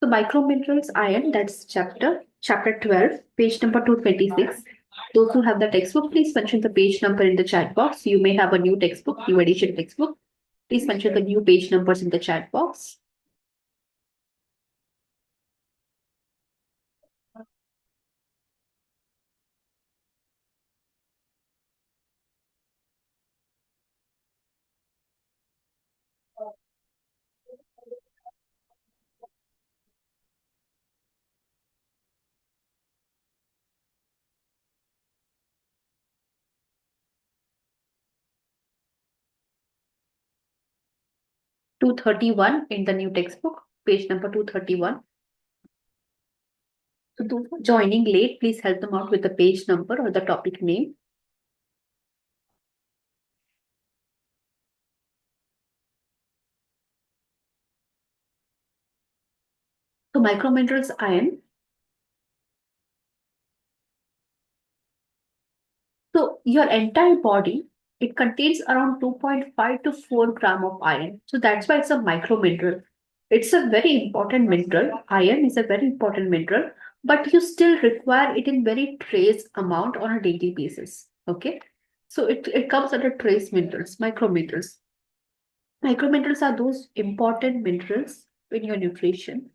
So microminerals iron, that's chapter 12, page number 226. Those who have the textbook, please mention the page number in the chat box. You may have a new textbook, new edition textbook. Please mention the new page numbers in the chat box. Two 231 in the new textbook, page number 231. So those who are joining late, please help them out with the page number or the topic name. So microminerals iron. So your entire body, it contains around 2.5 to 4 gram of iron. So that's why it's a micromineral. It's a very important mineral. Iron is a very important mineral, but you still require it in very trace amount on a daily basis. Okay. So it comes under trace minerals, microminerals. Microminerals are those important minerals in your nutrition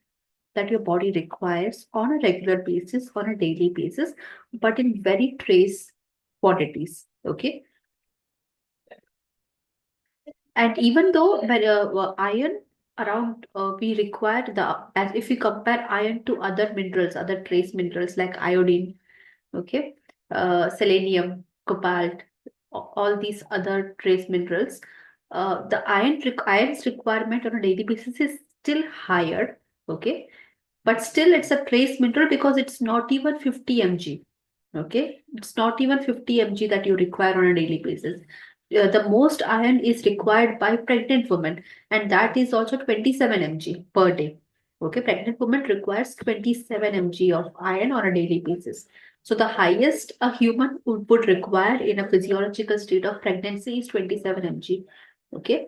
that your body requires on a regular basis, on a daily basis, but in very trace quantities. Okay. And even though iron around we require the as if we compare iron to other minerals, other trace minerals like iodine, okay, selenium, cobalt, all these other trace minerals, the iron's requirement on a daily basis is still higher, okay, but still it's a trace mineral because it's not even 50 mg. Okay, it's not even 50 mg that you require on a daily basis. The most iron is required by pregnant women, and that is also 27 mg per day. Okay, pregnant woman requires 27 mg of iron on a daily basis. So the highest a human would require in a physiological state of pregnancy is 27 mg. Okay,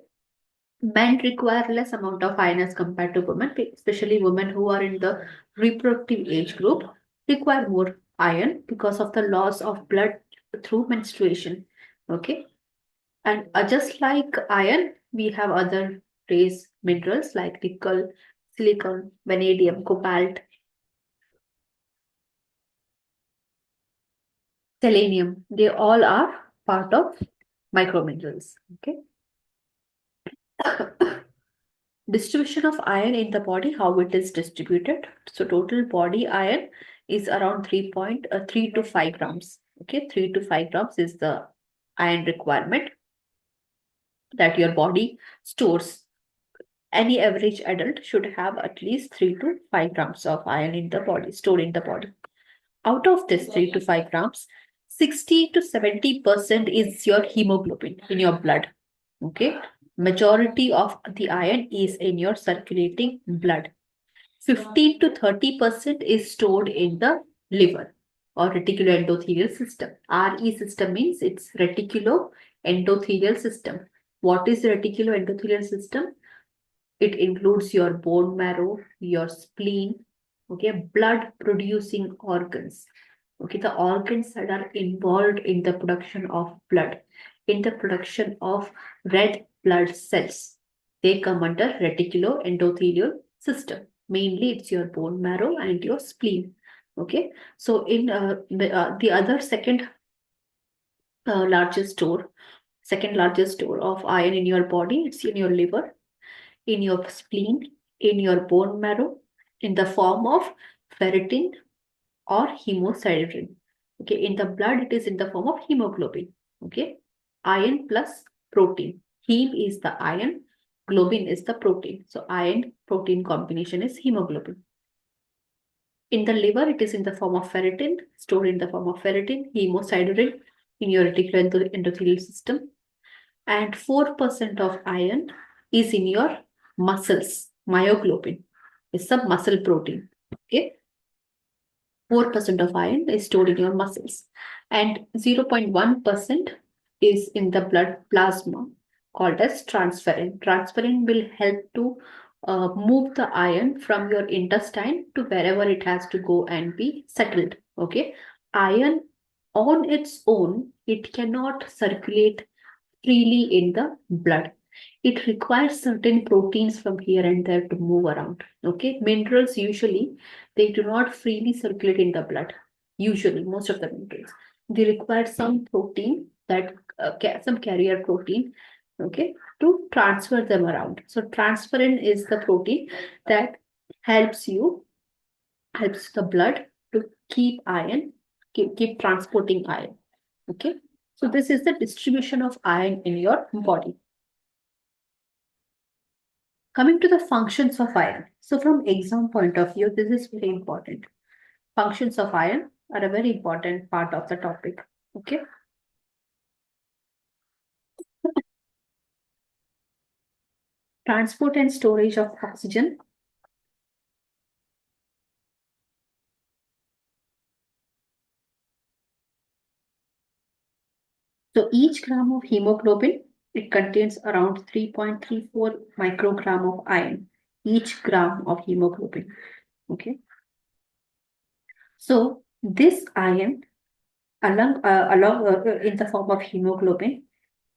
men require less amount of iron as compared to women, especially women who are in the reproductive age group require more iron because of the loss of blood through menstruation. Okay, and just like iron, we have other trace minerals like nickel, silicon, vanadium, cobalt, selenium. They all are part of microminerals. Okay. Distribution of iron in the body, how it is distributed. So total body iron is around 3.3 to 5 grams. Okay, 3 to 5 grams is the iron requirement that your body stores. Any average adult should have at least 3 to 5 grams of iron in the body, stored in the body. Out of this 3 to 5 grams, 60 to 70% is your hemoglobin in your blood. Okay, majority of the iron is in your circulating blood. 15 to 30% is stored in the liver or reticuloendothelial system. RE system means it's reticuloendothelial system. What is the reticuloendothelial system? It includes your bone marrow, your spleen, okay, blood producing organs. Okay, the organs that are involved in the production of blood, in the production of red blood cells. They come under reticuloendothelial system. Mainly, it's your bone marrow and your spleen. Okay, so in the other second largest store of iron in your body, it's in your liver, in your spleen, in your bone marrow, in the form of ferritin or hemosiderin. Okay, in the blood, it is in the form of hemoglobin. Okay, iron plus protein. Heme is the iron, globin is the protein. So, iron protein combination is hemoglobin. In the liver, it is in the form of ferritin, stored in the form of ferritin, hemosiderin in your reticuloendothelial system. And 4% of iron is in your muscles. Myoglobin is a muscle protein. Okay. 4% of iron is stored in your muscles. And 0.1% is in the blood plasma called as transferrin. Transferrin will help to move the iron from your intestine to wherever it has to go and be settled. Okay. Iron on its own, it cannot circulate freely in the blood. It requires certain proteins from here and there to move around. Okay. Minerals usually, they do not freely circulate in the blood. Usually, most of the minerals. They require some protein that, some carrier protein, okay, to transfer them around. So transferrin is the protein that helps you, helps the blood to keep iron, keep transporting iron. Okay. So this is the distribution of iron in your body. Coming to the functions of iron. So from exam point of view, this is very important. Functions of iron are a very important part of the topic. Okay. Transport and storage of oxygen. So each gram of hemoglobin, it contains around 3.34 microgram of iron. Each gram of hemoglobin. Okay. So this iron along in the form of hemoglobin,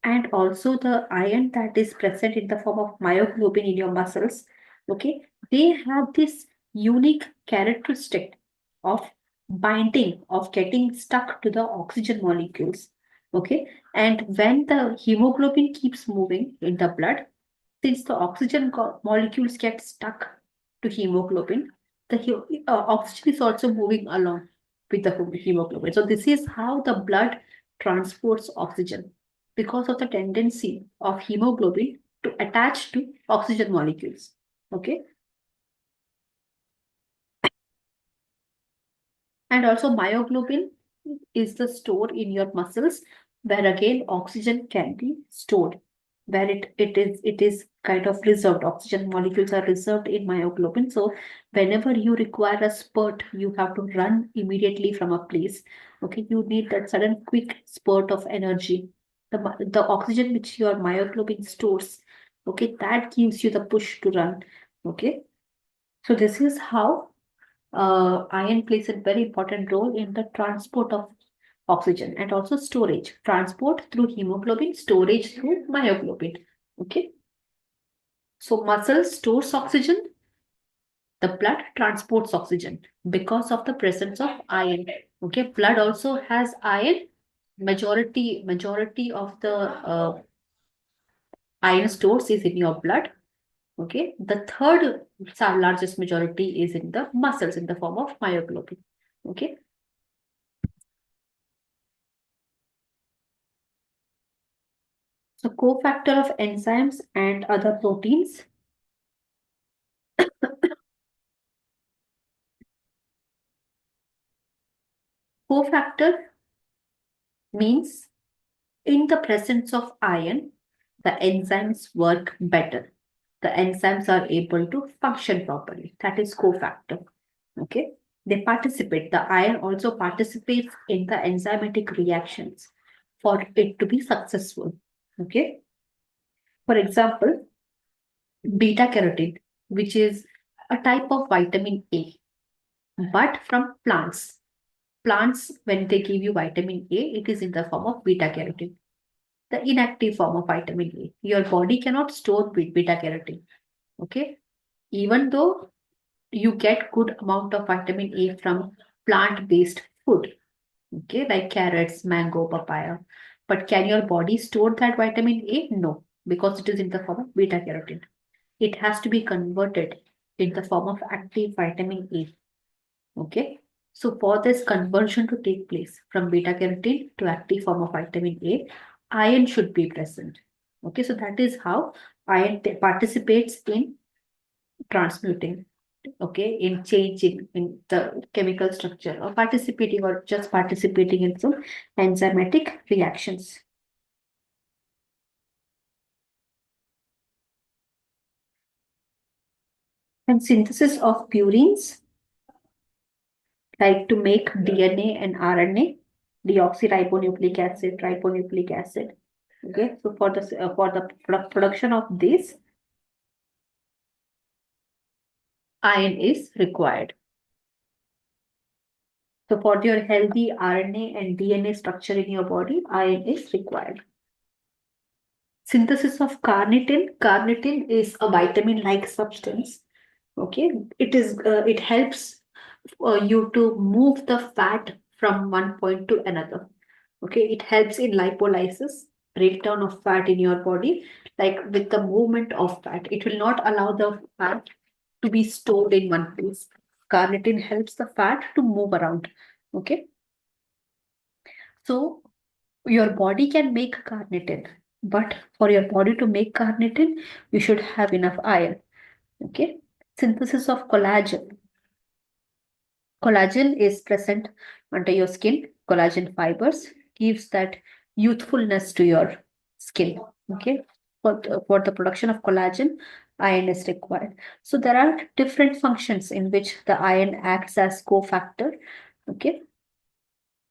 and also the iron that is present in the form of myoglobin in your muscles, okay, they have this unique characteristic of binding, of getting stuck to the oxygen molecules. Okay. And when the hemoglobin keeps moving in the blood, since the oxygen molecules get stuck to hemoglobin, the oxygen is also moving along with the hemoglobin. So this is how the blood transports oxygen, because of the tendency of hemoglobin to attach to oxygen molecules. Okay. And also myoglobin is the store in your muscles where again oxygen can be stored, where it is kind of reserved. Oxygen molecules are reserved in myoglobin. So whenever you require a spurt, you have to run immediately from a place. Okay, you need that sudden quick spurt of energy. The oxygen which your myoglobin stores, okay, that gives you the push to run. Okay, so this is how iron plays a very important role in the transport of oxygen and also storage. Transport through hemoglobin, storage through myoglobin. Okay. So muscle stores oxygen, the blood transports oxygen because of the presence of iron. Okay. Blood also has iron. Majority of the iron stores is in your blood. Okay. The third largest majority is in the muscles in the form of myoglobin. Okay. So cofactor of enzymes and other proteins. Cofactor means in the presence of iron, the enzymes work better. The enzymes are able to function properly. That is cofactor. Okay. They participate. The iron also participates in the enzymatic reactions for it to be successful. Okay. For example, beta carotene, which is a type of vitamin A, but from plants. Plants, when they give you vitamin A, it is in the form of beta carotene, the inactive form of vitamin A. Your body cannot store beta carotene. Okay. Even though you get good amount of vitamin A from plant-based food, okay, like carrots, mango, papaya. But can your body store that vitamin A? No, because it is in the form of beta carotene. It has to be converted in the form of active vitamin A. Okay. So for this conversion to take place from beta carotene to active form of vitamin A, iron should be present. Okay. So that is how iron participates in transmuting, okay, in changing in the chemical structure, or participating or just participating in some enzymatic reactions. And synthesis of purines, like to make DNA and RNA, deoxyribonucleic acid, ribonucleic acid. Okay, so for the production of this, iron is required. So for your healthy RNA and DNA structure in your body, iron is required. Synthesis of carnitine. Carnitine is a vitamin-like substance. Okay, it helps you to move the fat from one point to another. Okay, it helps in lipolysis, breakdown of fat in your body, like with the movement of fat. It will not allow the fat to be stored in one place. Carnitine helps the fat to move around. Okay, so your body can make carnitine, but for your body to make carnitine, you should have enough iron. Okay, synthesis of collagen. Collagen is present under your skin. Collagen fibers gives that youthfulness to your skin. Okay, for the production of collagen, iron is required. So there are different functions in which the iron acts as cofactor. Okay,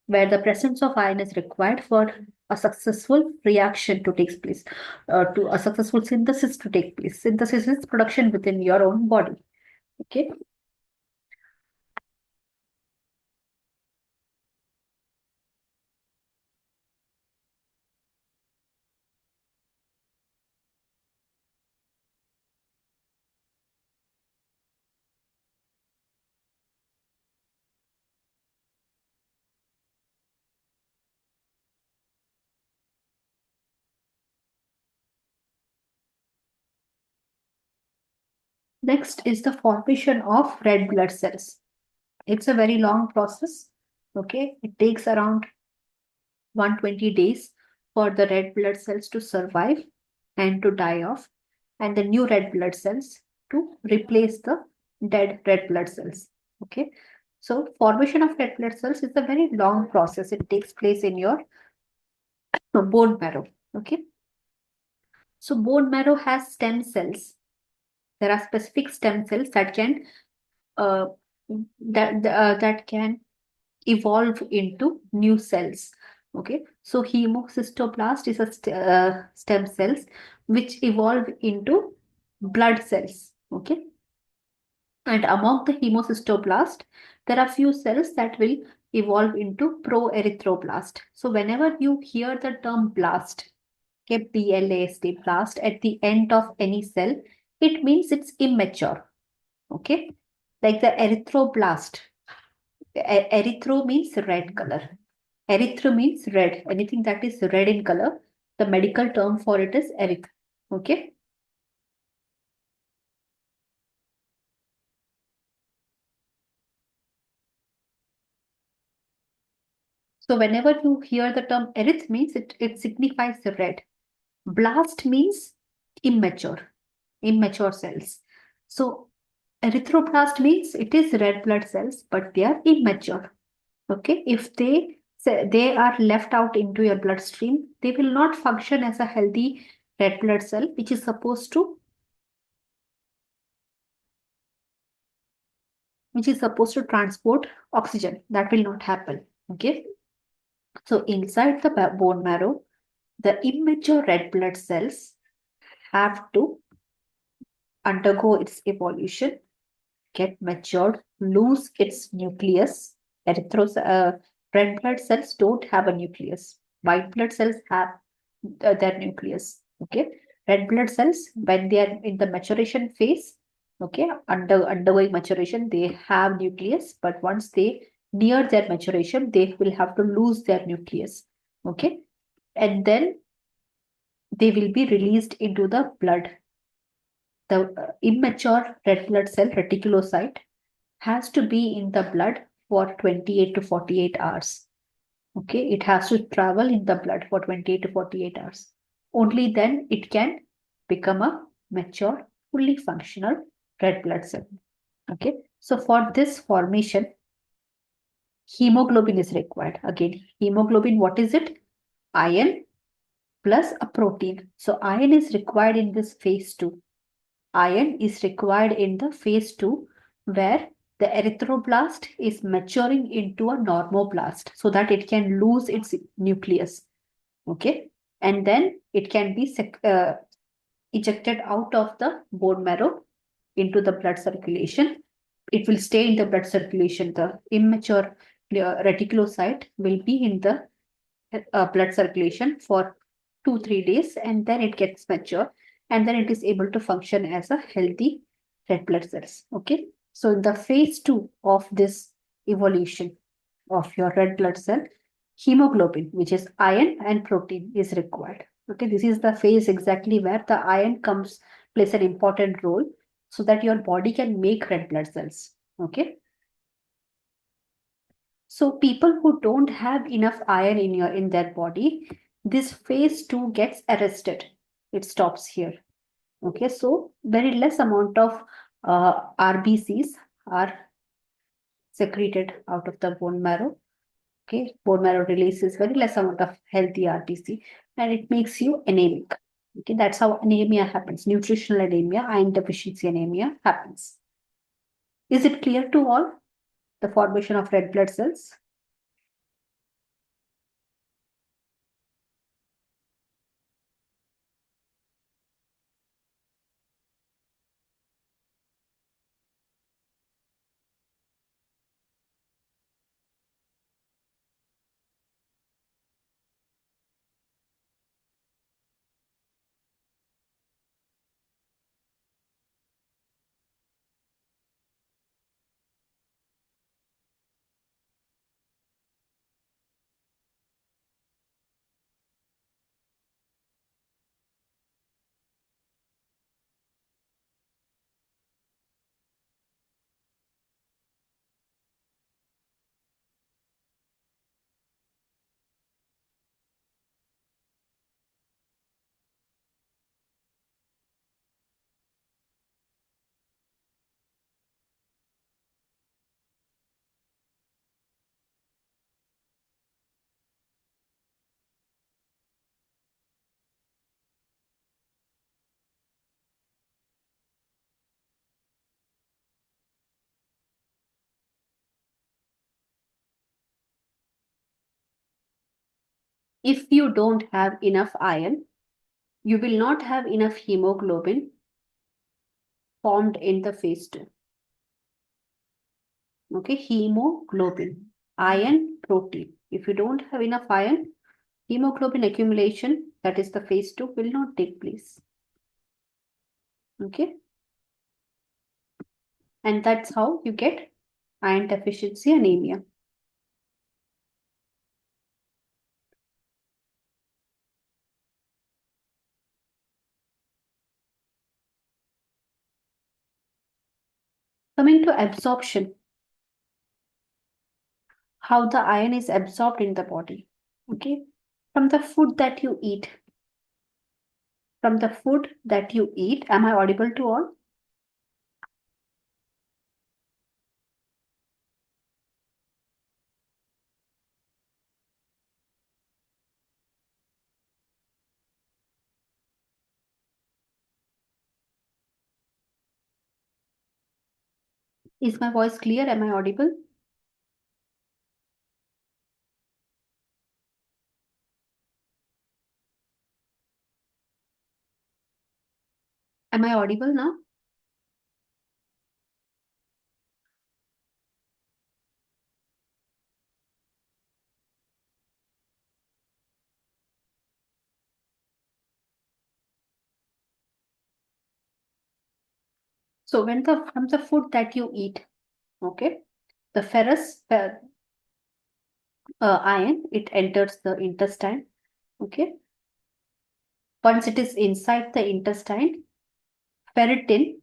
where the presence of iron is required for a successful reaction to take place, to a successful synthesis to take place. Synthesis is production within your own body. Okay. Next is the formation of red blood cells. It's a very long process. Okay. It takes around 120 days for the red blood cells to survive and to die off, and the new red blood cells to replace the dead red blood cells. Okay. So formation of red blood cells is a very long process. It takes place in your bone marrow. Okay. So bone marrow has stem cells. There are specific stem cells that can uh, that can evolve into new cells. Okay, so hemocystoblast is a stem cells which evolve into blood cells. Okay, and among the hemocystoblast, there are few cells that will evolve into proerythroblast. So whenever you hear the term blast, okay, BLAST, blast at the end of any cell, it means it's immature. Okay, like the erythroblast. Erythro means red color. Erythro means red. Anything that is red in color, the medical term for it is eryth. Okay. So whenever you hear the term eryth means it signifies the red. Blast means immature, immature cells. So erythroblast means it is red blood cells, but they are immature. Okay. If they are left out into your bloodstream, they will not function as a healthy red blood cell, which is supposed to transport oxygen. That will not happen. Okay. So inside the bone marrow, the immature red blood cells have to undergo its evolution, get matured, lose its nucleus. Red blood cells don't have a nucleus. White blood cells have their nucleus. Okay. Red blood cells, when they are in the maturation phase, okay, undergoing maturation, they have nucleus, but once they near their maturation, they will have to lose their nucleus. Okay. And then they will be released into the blood. The immature red blood cell reticulocyte has to be in the blood for 28 to 48 hours. Okay, it has to travel in the blood for 28 to 48 hours. Only then it can become a mature, fully functional red blood cell. Okay, so for this formation, hemoglobin is required. Again, hemoglobin, what is it? Iron plus a protein. So iron is required in this phase 2. Iron is required in the phase 2 where the erythroblast is maturing into a normoblast so that it can lose its nucleus. Okay. And then it can be ejected out of the bone marrow into the blood circulation. it will stay in the blood circulation. The immature reticulocyte will be in the blood circulation for 2-3 days, and then it gets mature, and then it is able to function as a healthy red blood cells. Okay, so in the phase 2 of this evolution of your red blood cell, hemoglobin, which is iron and protein, is required. Okay, this is the phase exactly where the iron plays an important role so that your body can make red blood cells. Okay, so people who don't have enough iron in their body, this phase 2 gets arrested. It stops here. Okay, so very less amount of RBCs are secreted out of the bone marrow. Okay, bone marrow releases very less amount of healthy RBC, and it makes you anemic. Okay, that's how anemia happens. Nutritional anemia, iron deficiency anemia happens. Is it clear to all the formation of red blood cells? If you don't have enough iron, you will not have enough hemoglobin formed in the phase 2. Okay, hemoglobin, iron, protein. If you don't have enough iron, hemoglobin accumulation, that is the phase 2, will not take place. Okay, and that's how you get iron deficiency anemia. Coming to absorption, how the iron is absorbed in the body. Okay, from the food that you eat. From the food that you eat, am I audible to all? Is my voice clear? Am I audible? Am I audible now? So when from the food that you eat, okay, the ferrous iron, it enters the intestine. Okay, once it is inside the intestine, ferritin,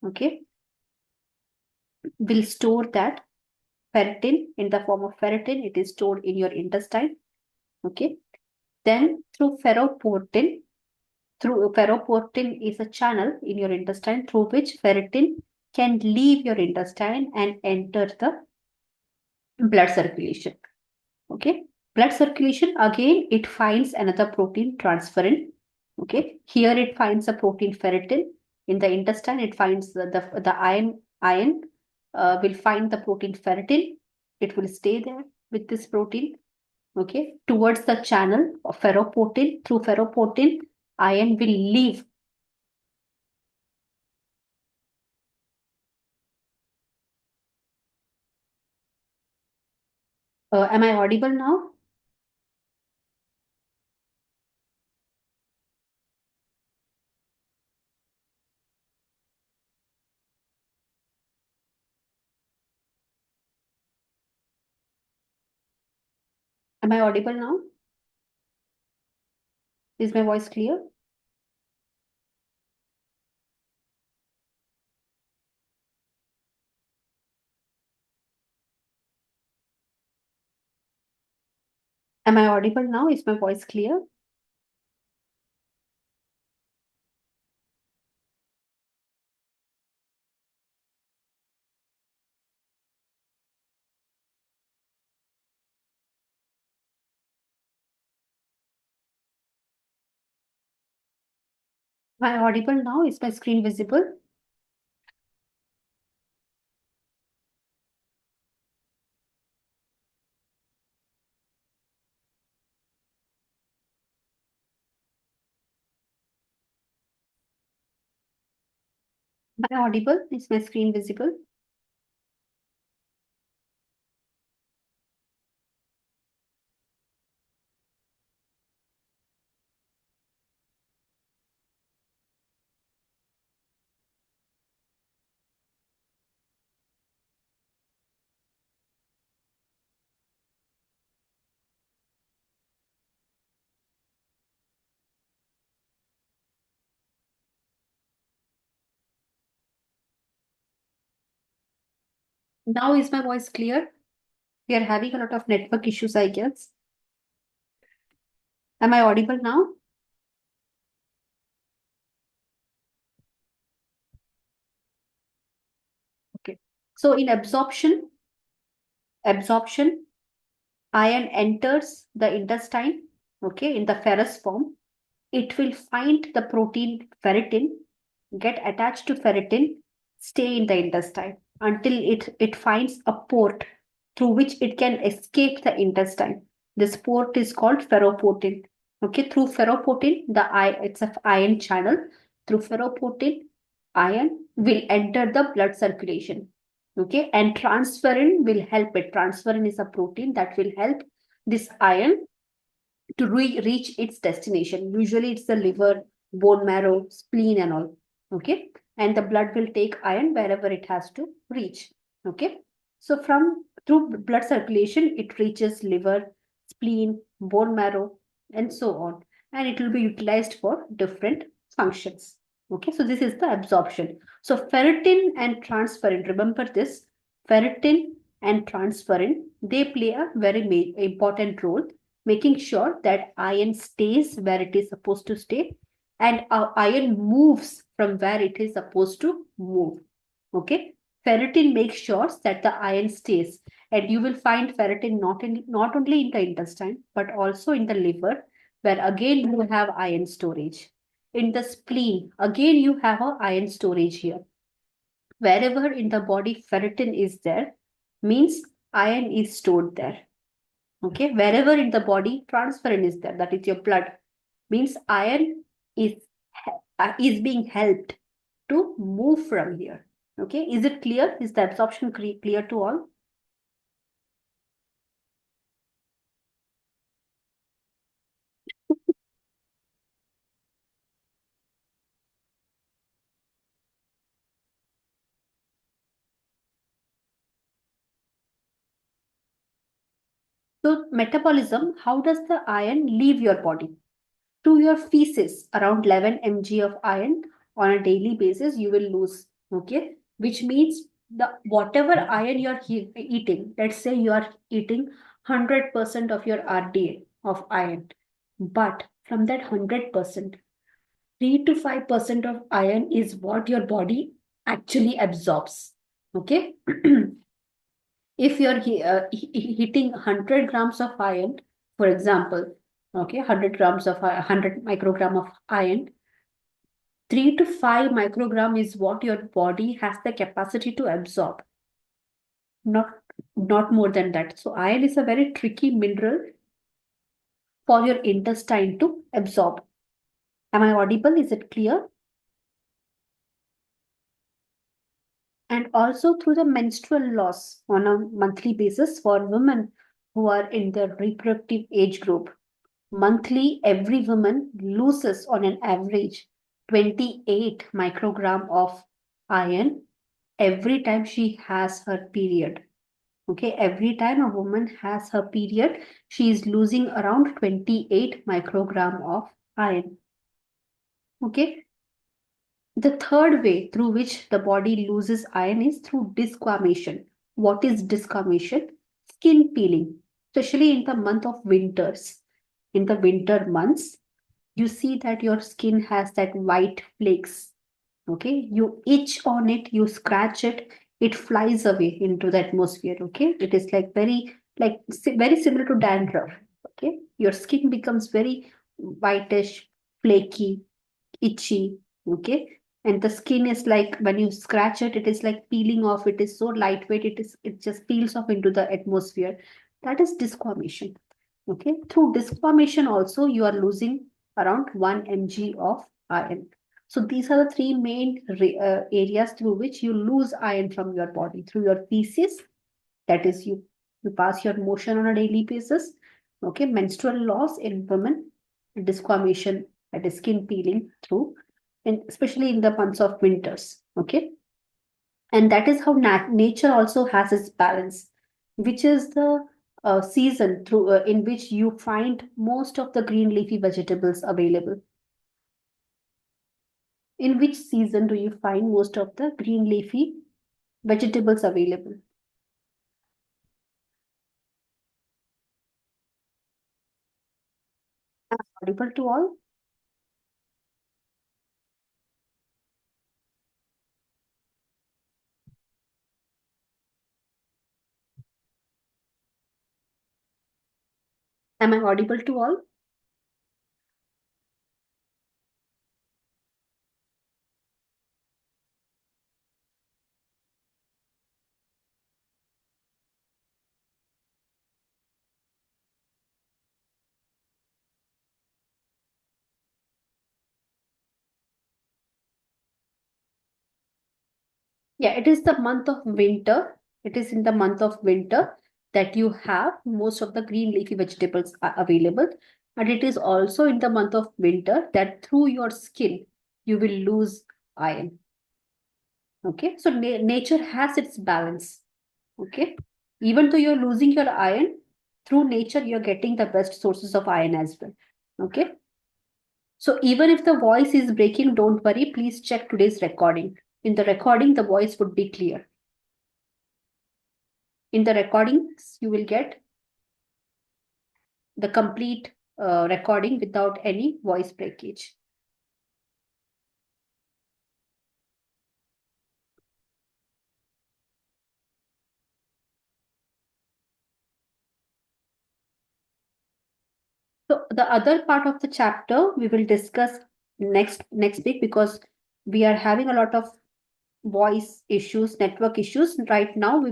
okay, will store that ferritin in the form of ferritin. It is stored in your intestine. Okay, then ferroportin is a channel in your intestine through which ferritin can leave your intestine and enter the blood circulation. Okay, blood circulation, again it finds another protein, transferrin. Okay, here it finds a protein ferritin. In the intestine it finds the iron will find the protein ferritin. It will stay there with this protein. Okay, towards the channel of ferroportin. Through ferroportin, iron will leave Am I audible now? Am I audible now? Is my voice clear? Am I audible now? Is my voice clear? Am I audible now? Is my screen visible? Am I audible? Is my screen visible? Now is my voice clear? We are having a lot of network issues, I guess. Am I audible now? Okay. So in absorption, iron enters the intestine, okay, in the ferrous form. It will find the protein ferritin, get attached to ferritin, stay in the intestine until it finds a port through which it can escape the intestine. This port is called ferroportin. Okay, through ferroportin, it's a ion channel. Through ferroportin, iron will enter the blood circulation. Okay, and transferrin will help it. Transferrin is a protein that will help this iron to reach its destination. Usually it's the liver, bone marrow, spleen, and all. Okay. And the blood will take iron wherever it has to reach. Okay. So from through blood circulation, it reaches liver, spleen, bone marrow, and so on. And it will be utilized for different functions. Okay. So this is the absorption. So ferritin and transferrin, remember this, ferritin and transferrin, they play a very important role making sure that iron stays where it is supposed to stay and iron moves from where it is supposed to move. Okay. Ferritin makes sure that the iron stays. And you will find ferritin not only in the intestine, but also in the liver, where again you have iron storage. In the spleen, again you have a iron storage here. Wherever in the body ferritin is there, means iron is stored there. Okay, wherever in the body transferrin is there, that is your blood, means iron is is being helped to move from here. Okay, is it clear? Is the absorption clear to all? So metabolism, how does the iron leave your body? To your feces, around 11 mg of iron on a daily basis you will lose. Okay, which means the whatever iron you are eating, let's say you are eating 100% of your RDA of iron, but from that 100%, 3 to 5% of iron is what your body actually absorbs. Okay. If you're hitting 100 grams of iron, for example, okay, 100 grams of 100 microgram of iron, 3 to 5 microgram is what your body has the capacity to absorb, not not more than that. So iron is a very tricky mineral for your intestine to absorb. Am I audible? Is it clear? And also through the menstrual loss on a monthly basis for women, who are in the reproductive age group. Monthly, every woman loses on an average 28 microgram of iron every time she has her period. Okay, every time a woman has her period, she is losing around 28 microgram of iron. Okay, the third way through which the body loses iron is through desquamation. What is desquamation? Skin peeling, especially in the month of winters. In the winter months, you see that your skin has that white flakes. Okay, you itch on it, you scratch it, it flies away into the atmosphere. Okay, it is like very similar to dandruff. Okay, your skin becomes very whitish, flaky, itchy. Okay, and the skin is like when you scratch it, it is like peeling off. It is so lightweight, it just peels off into the atmosphere. That is desquamation. Okay, through desquamation also you are losing around 1 mg of iron. So these are the three main areas through which you lose iron from your body: through your feces, that is you pass your motion on a daily basis. Okay, menstrual loss in women, desquamation, that is skin peeling through, and especially in the months of winters. Okay, and that is how nature also has its balance, which is the season through in which you find most of the green leafy vegetables available. In which season do you find most of the green leafy vegetables available? Audible to all? Am I audible to all? Yeah, it is the month of winter. It is in the month of winter that you have most of the green leafy vegetables are available. And it is also in the month of winter that through your skin, you will lose iron. Okay, so nature has its balance. Okay, even though you're losing your iron, through nature, you're getting the best sources of iron as well. Okay, so even if the voice is breaking, don't worry, please check today's recording. In the recording, the voice would be clear. In the recordings, you will get the complete recording without any voice breakage. So the other part of the chapter we will discuss next week, because we are having a lot of voice issues, network issues right now. We